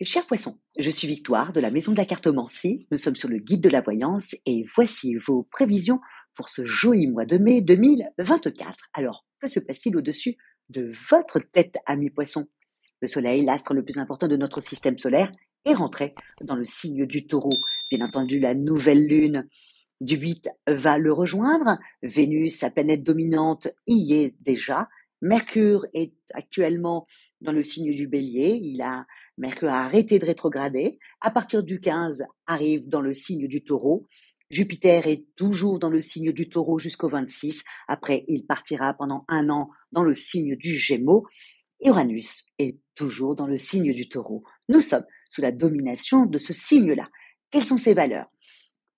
Chers poissons, je suis Victoire de la Maison de la Cartomancie. Nous sommes sur le guide de la voyance et voici vos prévisions pour ce joli mois de mai 2024. Alors, que se passe-t-il au-dessus de votre tête, amis poissons? Le Soleil, l'astre le plus important de notre système solaire, est rentré dans le signe du Taureau. Bien entendu, la nouvelle lune du 8 va le rejoindre. Vénus, sa planète dominante, y est déjà. Mercure est actuellement dans le signe du Bélier. Mercure a arrêté de rétrograder. À partir du 15, arrive dans le signe du Taureau. Jupiter est toujours dans le signe du Taureau jusqu'au 26. Après, il partira pendant un an dans le signe du Gémeaux. Uranus est toujours dans le signe du Taureau. Nous sommes sous la domination de ce signe-là. Quelles sont ses valeurs?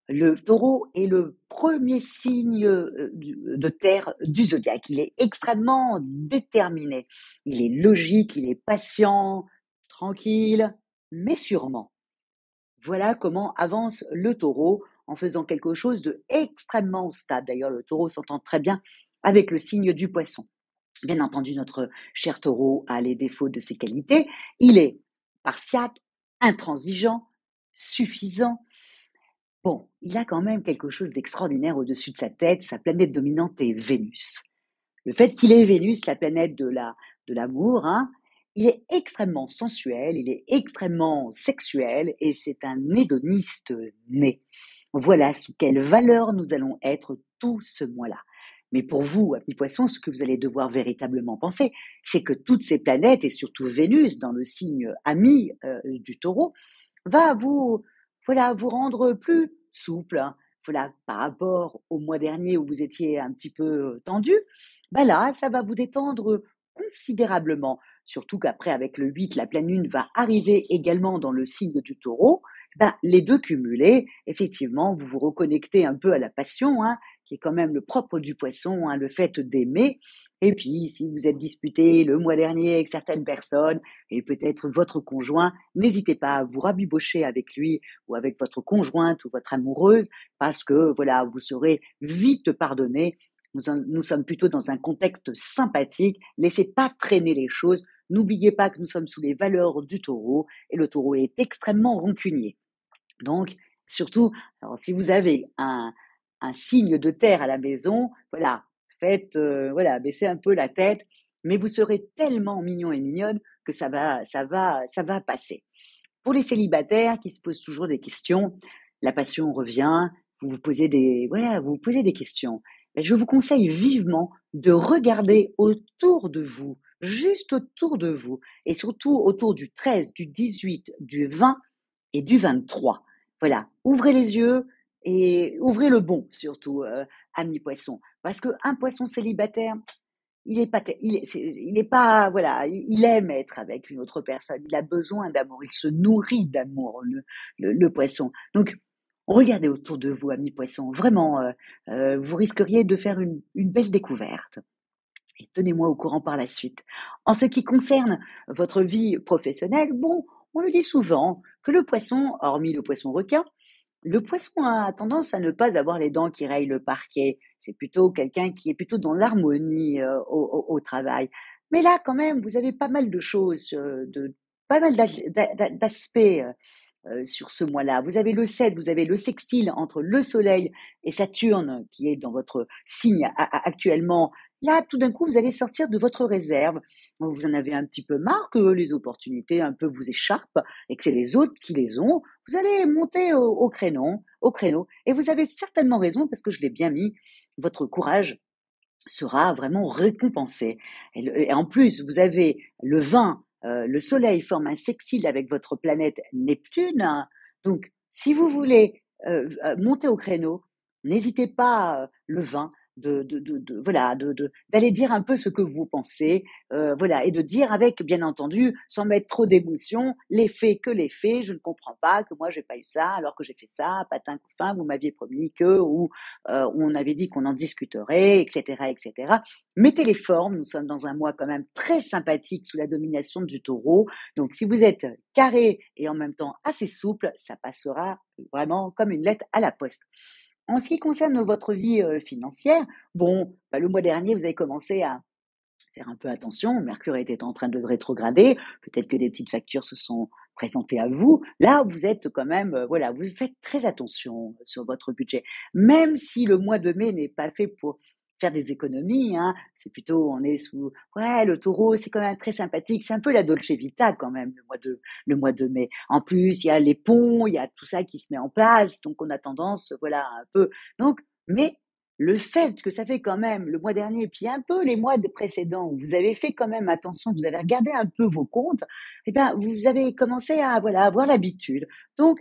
Le Taureau est le premier signe de terre du zodiaque. Il est extrêmement déterminé. Il est logique, il est patient, tranquille, mais sûrement. Voilà comment avance le Taureau en faisant quelque chose de extrêmement stable. D'ailleurs, le Taureau s'entend très bien avec le signe du Poisson. Bien entendu, notre cher Taureau a les défauts de ses qualités. Il est partial, intransigeant, suffisant. Bon, il a quand même quelque chose d'extraordinaire au-dessus de sa tête. Sa planète dominante est Vénus. Le fait qu'il ait Vénus, la planète de l'amour, il est extrêmement sensuel, il est extrêmement sexuel et c'est un hédoniste né. Voilà sous quelle valeur nous allons être tout ce mois-là. Mais pour vous, amis poissons, ce que vous allez devoir véritablement penser, c'est que toutes ces planètes, et surtout Vénus, dans le signe ami du Taureau, va vous rendre plus souple. Voilà, par rapport au mois dernier où vous étiez un petit peu tendu, là, ça va vous détendre considérablement. Surtout qu'après, avec le 8, la pleine lune va arriver également dans le signe du Taureau. Les deux cumulés, effectivement, vous vous reconnectez un peu à la passion, qui est quand même le propre du poisson, le fait d'aimer. Et puis, si vous êtes disputé le mois dernier avec certaines personnes et peut-être votre conjoint, n'hésitez pas à vous rabibocher avec lui ou avec votre conjointe ou votre amoureuse parce que voilà, vous serez vite pardonné. Nous sommes plutôt dans un contexte sympathique. Laissez pas traîner les choses. N'oubliez pas que nous sommes sous les valeurs du Taureau et le Taureau est extrêmement rancunier. Donc, surtout, alors, si vous avez un signe de terre à la maison, voilà, baissez un peu la tête, mais vous serez tellement mignon et mignonne que ça va passer. Pour les célibataires qui se posent toujours des questions, la passion revient, vous posez des questions. Je vous conseille vivement de regarder autour de vous, juste autour de vous, et surtout autour du 13, du 18, du 20 et du 23. Voilà, ouvrez les yeux et ouvrez le bon surtout, amis poissons. Parce qu'un poisson célibataire, il aime être avec une autre personne, il a besoin d'amour, il se nourrit d'amour, le poisson. Donc, regardez autour de vous, amis poissons, vraiment, vous risqueriez de faire une belle découverte. Et tenez-moi au courant par la suite. En ce qui concerne votre vie professionnelle, bon, on le dit souvent que le poisson, hormis le poisson requin, le poisson a tendance à ne pas avoir les dents qui rayent le parquet. C'est plutôt quelqu'un qui est plutôt dans l'harmonie au travail. Mais là, quand même, vous avez pas mal de choses, pas mal d'aspects sur ce mois-là. Vous avez le 7, vous avez le sextile entre le Soleil et Saturne qui est dans votre signe actuellement. Là, tout d'un coup, vous allez sortir de votre réserve. Vous en avez un petit peu marre que les opportunités un peu vous échappent et que c'est les autres qui les ont. Vous allez monter au créneau. Et vous avez certainement raison parce que je l'ai bien mis. Votre courage sera vraiment récompensé. Et en plus, vous avez le 20, le Soleil forme un sextile avec votre planète Neptune. Donc, si vous voulez monter au créneau, n'hésitez pas le 20 d'aller dire un peu ce que vous pensez, et de dire avec, bien entendu, sans mettre trop d'émotion, les faits que les faits, je ne comprends pas que moi j'ai pas eu ça alors que j'ai fait ça, patin couffin, vous m'aviez promis que, ou on avait dit qu'on en discuterait, etc., etc. Mettez les formes, nous sommes dans un mois quand même très sympathique sous la domination du Taureau, donc si vous êtes carré et en même temps assez souple, ça passera vraiment comme une lettre à la poste. En ce qui concerne votre vie financière, le mois dernier, vous avez commencé à faire un peu attention. Mercure était en train de rétrograder. Peut-être que des petites factures se sont présenté à vous, là, vous êtes quand même, voilà, vous faites très attention sur votre budget. Même si le mois de mai n'est pas fait pour faire des économies, hein, c'est plutôt on est sous ouais, le Taureau, c'est quand même très sympathique, c'est un peu la dolce vita quand même le mois de mai. En plus, il y a les ponts, il y a tout ça qui se met en place, donc on a tendance, voilà, un peu donc mais le fait que ça fait quand même le mois dernier, puis un peu les mois précédents, où vous avez fait quand même attention, vous avez regardé un peu vos comptes, eh ben, vous avez commencé à, voilà, avoir l'habitude. Donc,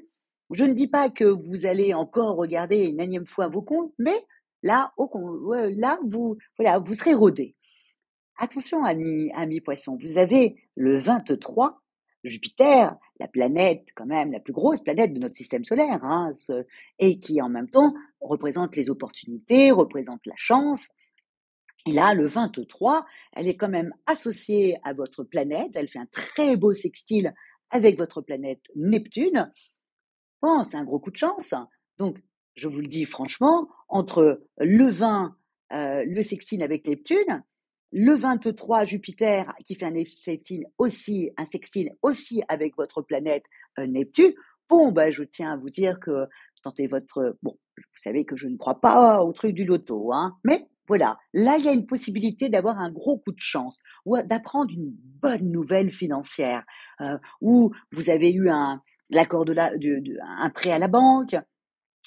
je ne dis pas que vous allez encore regarder une énième fois vos comptes, mais là, ouais, là, vous, voilà, vous serez rodé. Attention, amis poissons, vous avez le 23, Jupiter, la planète, quand même, la plus grosse planète de notre système solaire, hein, et qui en même temps représente les opportunités, représente la chance. Et là, le 23, elle est quand même associée à votre planète, elle fait un très beau sextile avec votre planète Neptune. Bon, c'est un gros coup de chance. Donc, je vous le dis franchement, entre le 20, le sextile avec Neptune, le 23 Jupiter qui fait un sextile aussi avec votre planète Neptune. Bon, bah, je tiens à vous dire que tentez votre. Bon, vous savez que je ne crois pas au truc du loto, hein, mais voilà, là il y a une possibilité d'avoir un gros coup de chance ou d'apprendre une bonne nouvelle financière, où vous avez eu l'accord un prêt à la banque,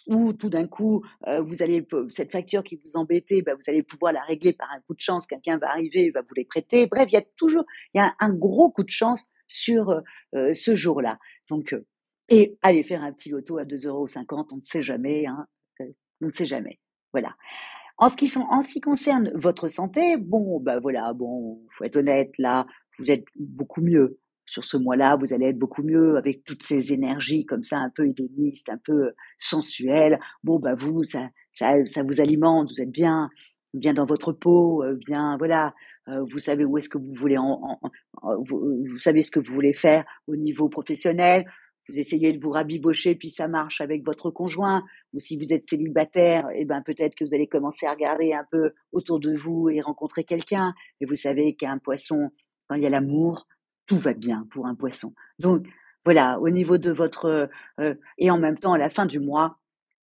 ou tout d'un coup, vous allez cette facture qui vous embêtait, bah, vous allez pouvoir la régler par un coup de chance, quelqu'un va arriver, va vous les prêter. Bref, il y a un gros coup de chance sur, ce jour-là. Donc et allez faire un petit loto à 2,50 €, on ne sait jamais, hein, on ne sait jamais. Voilà. En ce qui concerne votre santé, bon, bah, voilà, bon, faut être honnête, là, vous êtes beaucoup mieux. Sur ce mois-là, vous allez être beaucoup mieux avec toutes ces énergies comme ça, un peu hédonistes, un peu sensuelles. Bon, bah, vous, ça vous alimente, vous êtes bien dans votre peau, bien, voilà, vous savez où est-ce que vous voulez vous savez ce que vous voulez faire au niveau professionnel. Vous essayez de vous rabibocher, puis ça marche avec votre conjoint. Ou si vous êtes célibataire, eh ben, peut-être que vous allez commencer à regarder un peu autour de vous et rencontrer quelqu'un. Et vous savez qu'un poisson, quand il y a l'amour, tout va bien pour un poisson. Donc, voilà, au niveau de votre, et en même temps, à la fin du mois,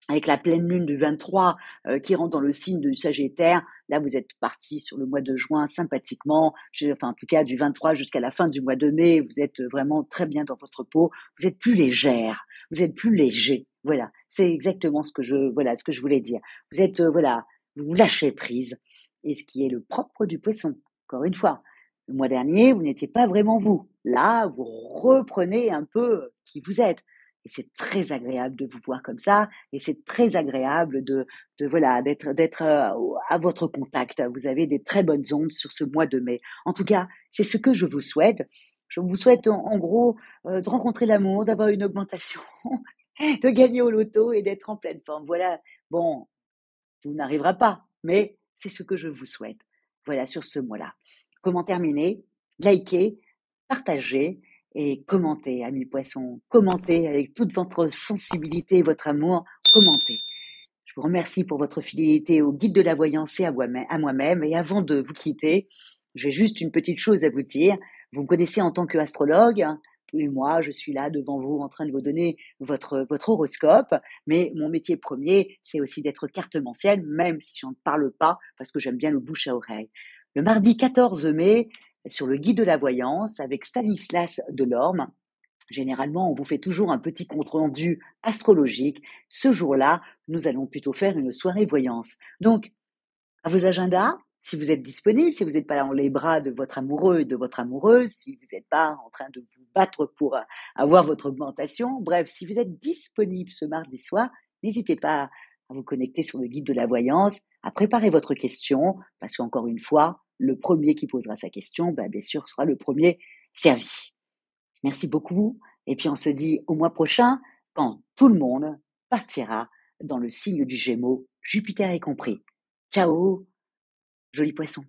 avec la pleine lune du 23 qui rentre dans le signe du Sagittaire, là vous êtes parti sur le mois de juin sympathiquement, enfin en tout cas du 23 jusqu'à la fin du mois de mai, vous êtes vraiment très bien dans votre peau, vous êtes plus légère, vous êtes plus léger. Voilà, c'est exactement ce que je voulais dire. Vous êtes voilà, vous lâchez prise et ce qui est le propre du poisson. Encore une fois, le mois dernier, vous n'étiez pas vraiment vous. Là, vous reprenez un peu qui vous êtes. Et c'est très agréable de vous voir comme ça et c'est très agréable de voilà, d'être, à votre contact. Vous avez des très bonnes ondes sur ce mois de mai. En tout cas, c'est ce que je vous souhaite. Je vous souhaite en gros, de rencontrer l'amour, d'avoir une augmentation, de gagner au loto et d'être en pleine forme. Voilà, bon, tout n'arrivera pas, mais c'est ce que je vous souhaite. Voilà, sur ce mois-là. Comment terminer? Likez, partagez et commentez, amis poissons. Commentez avec toute votre sensibilité et votre amour. Commentez. Je vous remercie pour votre fidélité au guide de la voyance et à moi-même. Et avant de vous quitter, j'ai juste une petite chose à vous dire. Vous me connaissez en tant qu'astrologue. Tous les mois, je suis là devant vous en train de vous donner votre horoscope. Mais mon métier premier, c'est aussi d'être cartomancienne, même si j'en parle pas, parce que j'aime bien le bouche à oreille. Le mardi 14 mai, sur le guide de la voyance, avec Stanislas Delorme, généralement, on vous fait toujours un petit compte-rendu astrologique. Ce jour-là, nous allons plutôt faire une soirée voyance. Donc, à vos agendas, si vous êtes disponible, si vous n'êtes pas dans les bras de votre amoureux et de votre amoureuse, si vous n'êtes pas en train de vous battre pour avoir votre augmentation, bref, si vous êtes disponible ce mardi soir, n'hésitez pas à vous connecter sur le guide de la voyance, à préparer votre question, parce qu'encore une fois, le premier qui posera sa question, bien sûr, sera le premier servi. Merci beaucoup. Et puis on se dit au mois prochain quand tout le monde partira dans le signe du Gémeaux, Jupiter y compris. Ciao, joli poisson.